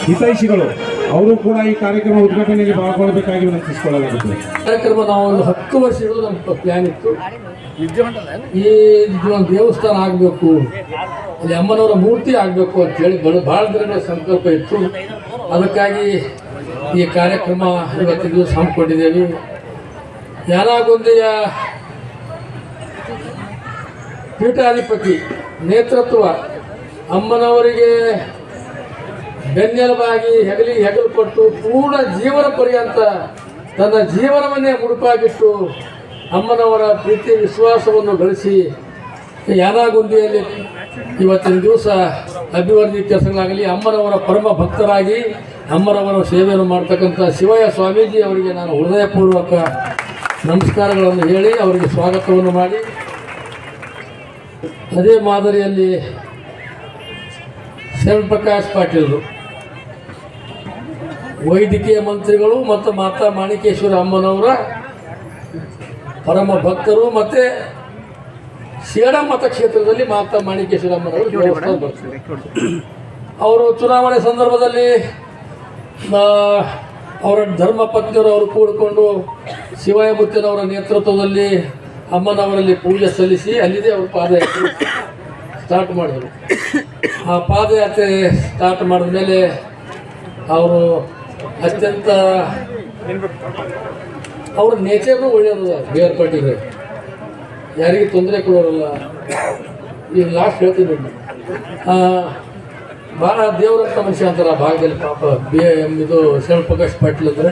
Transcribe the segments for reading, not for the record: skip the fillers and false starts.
ಹಿತೈಷಿಗಳು ಅವರು ಕೂಡ ಈ ಕಾರ್ಯಕ್ರಮ ಉದ್ಘಾಟನೆಗೆ ಭಾಗವಹಿಸಬೇಕಾಗಿ ವಿನಂತಿಸಿಕೊಳ್ಳಲಾಗುತ್ತದೆ. ಕಾರ್ಯಕ್ರಮ ನಾವು ಒಂದು 10 ವರ್ಷಗಳು ನಮ್ಮ ಪ್ಲ್ಯಾನ್ ಇತ್ತು. ಈ ಒಂದು ದೇವಸ್ಥಾನ ಆಗಬೇಕು, ಅಲ್ಲಿ ಅಮ್ಮನವರ ಮೂರ್ತಿ ಆಗಬೇಕು ಅಂತೇಳಿ ಭಾಳ ದಿನಗಳ ಸಂಕಲ್ಪ ಇತ್ತು. ಅದಕ್ಕಾಗಿ ಈ ಕಾರ್ಯಕ್ರಮ ಇವತ್ತಿನ ದಿವಸ ಹಮ್ಮಿಕೊಂಡಿದ್ದೇವೆ. ಯಾನಾಗೊಂದೆಯ ಪೀಠಾಧಿಪತಿ ನೇತೃತ್ವ ಅಮ್ಮನವರಿಗೆ ಬೆನ್ನೆಲುಬಾಗಿ ಹೆಗಲು ಕೊಟ್ಟು ಪೂರ್ಣ ಜೀವನ ಪರ್ಯಂತ ತನ್ನ ಜೀವನವನ್ನೇ ಮುಡುಪಾಗಿಟ್ಟು ಅಮ್ಮನವರ ಪ್ರೀತಿ ವಿಶ್ವಾಸವನ್ನು ಗಳಿಸಿ ಯಾನಾಗುಂದಿಯಲ್ಲಿ ಇವತ್ತಿನ ದಿವಸ ಅಭಿವೃದ್ಧಿ ಕೆಲಸಗಳಾಗಲಿ ಅಮ್ಮನವರ ಪರಮ ಭಕ್ತರಾಗಿ ಅಮ್ಮನವರ ಸೇವೆಯನ್ನು ಮಾಡ್ತಕ್ಕಂಥ ಶಿವಯ್ಯ ಸ್ವಾಮೀಜಿ ಅವರಿಗೆ ನಾನು ಹೃದಯಪೂರ್ವಕ ನಮಸ್ಕಾರಗಳನ್ನು ಹೇಳಿ ಅವರಿಗೆ ಸ್ವಾಗತವನ್ನು ಮಾಡಿ, ಅದೇ ಮಾದರಿಯಲ್ಲಿ ಶರಣಪ್ರಕಾಶ್ ಪಾಟೀಲರು ವೈದ್ಯಕೀಯ ಮಂತ್ರಿಗಳು ಮತ್ತು ಮಾತಾ ಮಾಣಿಕೇಶ್ವರ ಅಮ್ಮನವರ ಪರಮ ಭಕ್ತರು ಮತ್ತು ಸೇಡಂ ಮತಕ್ಷೇತ್ರದಲ್ಲಿ ಮಾತಾ ಮಾಣಿಕೇಶ್ವರ ಅಮ್ಮನವರು ದೇವಸ್ಥಾನ ಬರ್ತಾರೆ. ಅವರು ಚುನಾವಣೆ ಸಂದರ್ಭದಲ್ಲಿ ಅವರ ಧರ್ಮ ಪತ್ನಿಯರು ಅವರು ಕೂಡಿಕೊಂಡು ಶಿವಯ್ಯ ಮುತ್ತಿನವರ ನೇತೃತ್ವದಲ್ಲಿ ಅಮ್ಮನವರಲ್ಲಿ ಪೂಜೆ ಸಲ್ಲಿಸಿ ಅಲ್ಲಿದೆ ಅವರು ಪಾದಯಾತ್ರೆ ಸ್ಟಾರ್ಟ್ ಮಾಡಿದರು. ಆ ಪಾದಯಾತ್ರೆ ಸ್ಟಾರ್ಟ್ ಮಾಡಿದ ಮೇಲೆ ಅವರು ಅತ್ಯಂತ ಅವ್ರ ನೇಚರ್ನು ಒಳ್ಳೆಯದು. ಬೇರೆ ಪಟ್ಟಿದ್ರೆ ಯಾರಿಗೆ ತೊಂದರೆ ಕೊಡೋರಲ್ಲ. ಈಗ ಲಾಸ್ಟ್ ಹೇಳ್ತೀನಿ, ಭಾಳ ದೇವರಂತ ಮನುಷ್ಯ ಅಂತಾರೆ ಆ ಭಾಗದಲ್ಲಿ. ಪಾಪ ಇದು ಶರಣಪ್ರಕಾಶ್ ಪಾಟೀಲ್ ಅಂದರೆ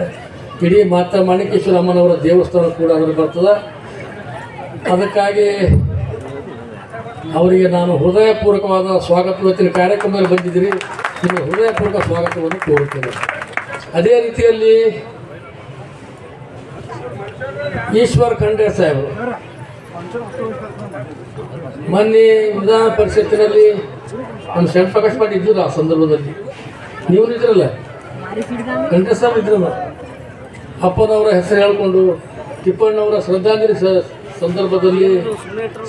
ಇಡೀ ಮಾತಾ ಮಾಣಿಕೇಶ್ವರ ಅಮ್ಮನವರ ದೇವಸ್ಥಾನ ಕೂಡ ಅದರಲ್ಲಿ ಬರ್ತದೆ. ಅದಕ್ಕಾಗಿ ಅವರಿಗೆ ನಾನು ಹೃದಯಪೂರ್ವಕವಾದ ಸ್ವಾಗತ, ಇವತ್ತಿನ ಕಾರ್ಯಕ್ರಮದಲ್ಲಿ ಬಂದಿದ್ದೀರಿ, ನಿಮಗೆ ಹೃದಯಪೂರ್ವಕ ಸ್ವಾಗತವನ್ನು ಕೋರುತ್ತೇನೆ. ಅದೇ ರೀತಿಯಲ್ಲಿ ಈಶ್ವರ್ ಖಂಡ್ರೆ ಸಾಹೇಬರು ಮೊನ್ನೆ ವಿಧಾನ ಪರಿಷತ್ತಿನಲ್ಲಿ ನಮ್ಮ ಶರಣಪ್ರಕಾಶ್ ಪಾಟೀಲ್ ಇದ್ದರು. ಆ ಸಂದರ್ಭದಲ್ಲಿ ನೀವು ಇದ್ರಲ್ಲ, ಖಂಡ್ರೆ ಸಾಹೇಬ್ ಇದ್ರಲ್ಲ. ಅಪ್ಪನವರ ಹೆಸರು ಹೇಳಿಕೊಂಡು ತಿಪ್ಪಣ್ಣವರ ಶ್ರದ್ಧಾಂಜಲಿ ಸಂದರ್ಭದಲ್ಲಿ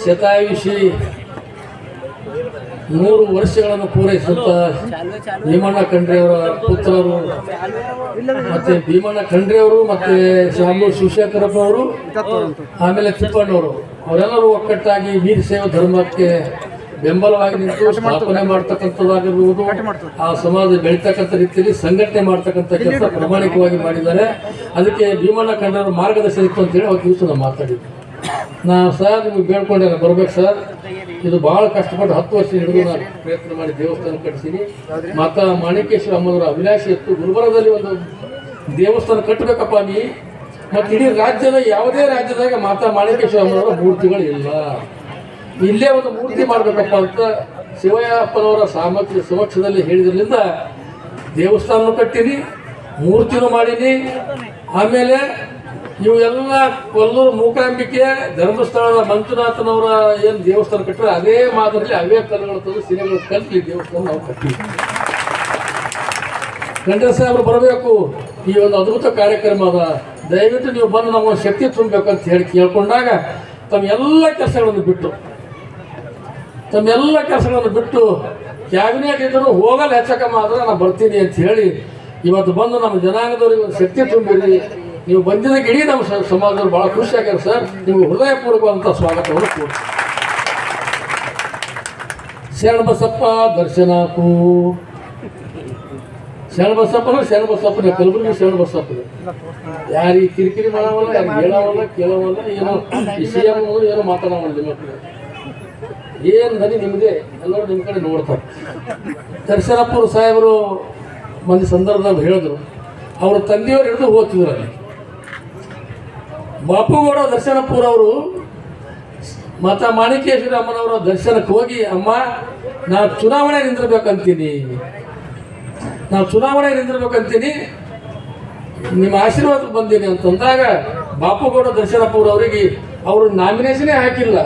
ಶತಾಯುಷಿ 100 ವರ್ಷಗಳನ್ನು ಪೂರೈಸುತ್ತ ಭೀಮಣ್ಣ ಖಂಡ್ರೆಯವರ ಪುತ್ರರು ಮತ್ತು ಭೀಮಣ್ಣ ಖಂಡ್ರೆಯವರು ಮತ್ತು ಶಾಮೂರು ಶಿವಶೇಖರಪ್ಪನವರು ಆಮೇಲೆ ತಿಪ್ಪಣ್ಣವರು ಅವರೆಲ್ಲರೂ ಒಕ್ಕಟ್ಟಾಗಿ ವೀರ ಸೇವಾ ಧರ್ಮಕ್ಕೆ ಬೆಂಬಲವಾಗಿ ನಿಂತು ಸ್ಥಾಪನೆ ಮಾಡ್ತಕ್ಕಂಥದ್ದಾಗಿರ್ಬೋದು, ಆ ಸಮಾಜ ಬೆಳೀತಕ್ಕಂಥ ರೀತಿಯಲ್ಲಿ ಸಂಘಟನೆ ಮಾಡ್ತಕ್ಕಂಥ ಕೆಲಸ ಪ್ರಾಮಾಣಿಕವಾಗಿ ಮಾಡಿದ್ದಾರೆ. ಅದಕ್ಕೆ ಭೀಮಣ್ಣ ಖಂಡ್ರೆಯವರು ಮಾರ್ಗದರ್ಶನ ಇತ್ತು ಅಂತೇಳಿ ಅವತ್ತು ದಿವಸ ನಾವು ಮಾತಾಡಿದ್ವಿ. ನಾನು ಸರ್ ನಿಮಗೆ ಬೇಡ್ಕೊಂಡೆ, ಬರ್ಬೇಕು ಸರ್, ಇದು ಭಾಳ ಕಷ್ಟಪಟ್ಟು 10 ವರ್ಷ ಹಿಡಿದು ನಾನು ಪ್ರಯತ್ನ ಮಾಡಿ ದೇವಸ್ಥಾನ ಕಟ್ಟಿಸೀನಿ. ಮಾತಾ ಮಾಣಿಕೇಶ್ವರ ಅಮ್ಮನವರ ಅಭಿಲಾಷೆ ಇತ್ತು, ಗುಲ್ಬರ್ಗದಲ್ಲಿ ಒಂದು ದೇವಸ್ಥಾನ ಕಟ್ಟಬೇಕಪ್ಪ ನೀ. ಮತ್ತು ಇಡೀ ರಾಜ್ಯದ ಯಾವುದೇ ರಾಜ್ಯದಾಗ ಮಾತಾ ಮಾಣಿಕೇಶ್ವರ ಅಮ್ಮನವರ ಮೂರ್ತಿಗಳು ಇಲ್ಲ, ಇಲ್ಲೇ ಒಂದು ಮೂರ್ತಿ ಮಾಡಬೇಕಪ್ಪ ಅಂತ ಶಿವಯ್ಯ ಅಪ್ಪನವರ ಸಮಕ್ಷದಲ್ಲಿ ಹೇಳಿದ್ರಿಂದ ದೇವಸ್ಥಾನನೂ ಕಟ್ಟೀನಿ, ಮೂರ್ತಿನೂ ಮಾಡೀನಿ. ಆಮೇಲೆ ಇವೆಲ್ಲ ಕೊಲ್ಲೂರು ಮೂಕಾಂಬಿಕೆ ಧರ್ಮಸ್ಥಳದ ಮಂಜುನಾಥನವರ ಏನು ದೇವಸ್ಥಾನ ಕಟ್ಟರೆ ಅದೇ ಮಾದರಿಯಲ್ಲಿ ಅವೇ ಕಲ್ಲುಗಳು ತಂದು ಸಿನೆಗಳು ಕಲ್ತಿ ದೇವಸ್ಥಾನ ನಾವು ಕಟ್ಟಿದ್ವಿ. ಖಂಡ್ರೆ ಸಾಹೇಬರು ಬರಬೇಕು, ಈ ಒಂದು ಅದ್ಭುತ ಕಾರ್ಯಕ್ರಮ ಅದ, ದಯವಿಟ್ಟು ನೀವು ಬಂದು ನಮಗೆ ಶಕ್ತಿ ತುಂಬಬೇಕಂತ ಹೇಳಿ ಕೇಳ್ಕೊಂಡಾಗ ತಮ್ಮೆಲ್ಲ ಕೆಲಸಗಳನ್ನು ಬಿಟ್ಟು ಕ್ಯಾಬಿನೆಟ್ ಇದ್ದರೂ ಹೋಗಲ್ಲ ಹೆಚ್ಚಕಮ್ಮ ಆದ್ರೆ ನಾನು ಬರ್ತೀನಿ ಅಂತ ಹೇಳಿ ಇವತ್ತು ಬಂದು ನಮ್ಮ ಜನಾಂಗದವ್ರಿಗೆ ಒಂದು ಶಕ್ತಿ ತುಂಬಿರಿ. ನೀವು ಬಂದಿದ್ದಕ್ಕೆ ಇಡೀ ನಮ್ಮ ಸಮಾಜದವ್ರು ಭಾಳ ಖುಷಿ ಆಗ್ಯಾರ ಸರ್. ನಿಮಗೆ ಹೃದಯಪೂರ್ವಕವಾದಂಥ ಸ್ವಾಗತವನ್ನು ಕೊಡ್ತೀನಿ. ಶರಣಬಸಪ್ಪ ದರ್ಶನಾಕು, ಶರಣಬಸಪ್ಪನೇ ಕಲಬುರಗಿ ಶರಣಬಸಪ್ಪನೇ. ಯಾರಿಗೆ ಕಿರಿಕಿರಿ ಮಾಡವಲ್ಲ, ಯಾರಿಗೆ ಹೇಳವಲ್ಲ, ಕೇಳವಲ್ಲ, ಏನೋ ವಿಷಯ ಏನೋ ಮಾತಾಡೋಲ್ಲ. ನಿಮ್ಮ ಏನು ನದಿ ನಿಮ್ಮದೇ, ಎಲ್ಲರೂ ನಿಮ್ಮ ಕಡೆ ನೋಡ್ತಾರೆ. ದರ್ಶನಪ್ಪರು ಸಾಹೇಬರು ಮಂದಿ ಸಂದರ್ಭದಾಗ ಹೇಳಿದ್ರು, ಅವ್ರ ತಂದೆಯವರು ಹಿಡಿದು ಹೋಗ್ತಿದ್ರು ಅಲ್ಲಿ. ಬಾಪುಗೌಡ ದರ್ಶನಪ್ಪರವರು ಮಾತಾ ಮಾಣಿಕೇಶ್ವರ ಅಮ್ಮನವರ ದರ್ಶನಕ್ಕೆ ಹೋಗಿ, ಅಮ್ಮ ನಾನು ಚುನಾವಣೆ ನಿಂದಿರ್ಬೇಕಂತೀನಿ, ನಿಮ್ಮ ಆಶೀರ್ವಾದಕ್ಕೆ ಬಂದೀನಿ ಅಂತಂದಾಗ ಬಾಪುಗೌಡ ದರ್ಶನಪ್ಪರವರಿಗೆ ಅವರು ನಾಮಿನೇಷನೇ ಹಾಕಿಲ್ಲ.